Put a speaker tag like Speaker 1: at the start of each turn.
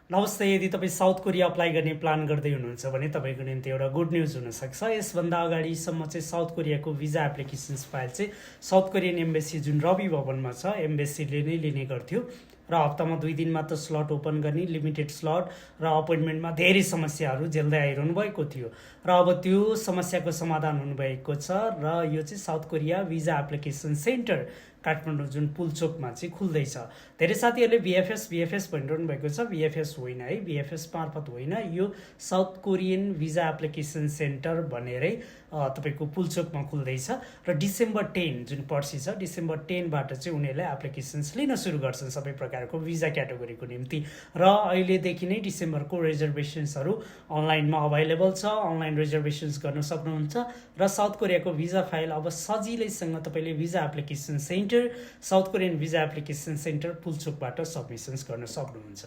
Speaker 1: नमस्ते। यदि तपाईँ साउथ कोरिया अप्लाई गर्ने प्लान गर्दै हुनुहुन्छ भने तपाईँको निम्ति एउटा गुड न्युज हुनसक्छ। यसभन्दा अगाडिसम्म चाहिँ साउथ कोरियाको भिजा एप्लिकेसन्स फाइल चाहिँ साउथ कोरियन एम्बेसी जुन रवि भवनमा छ एम्बेसीले नै लिने गर्थ्यो र हप्तामा 2 दिन मात्र स्लट ओपन गर्ने, लिमिटेड स्लट र अपोइन्टमेन्टमा धेरै समस्याहरू झेल्दै आइरहनु भएको थियो र अब त्यो समस्याको समाधान हुनुभएको छ र यो चाहिँ south Korea visa application centre Kathmandu जुन पुलचोकमा चाहिँ खुल्दैछ। धेरै साथीहरूले भिएफएस भनिरहनु भएको छ। भिएफएस होइन है, भिएफएस मार्फत होइन, यो south Korean visa application centre भनेरै तपाईँको पुलचोकमा खुल्दैछ र डिसेम्बर 10 जुन पर्सि छ डिसेम्बर 10बाट चाहिँ उनीहरूले एप्लिकेसन्स लिन सुरु गर्छन् सबै प्रकारको भिजा क्याटेगोरीको निम्ति र अहिलेदेखि नै डिसेम्बरको रिजर्भेसन्सहरू अनलाइनमा अभाइलेबल छ। अनलाइन रिजर्भेसन्स गर्न सक्नुहुन्छ र साउथ कोरियाको भिजा फाइल अब सजिलैसँग तपाईँले visa application center South Korean visa application center पुलचोकबाट सबमिसन्स गर्न सक्नुहुन्छ।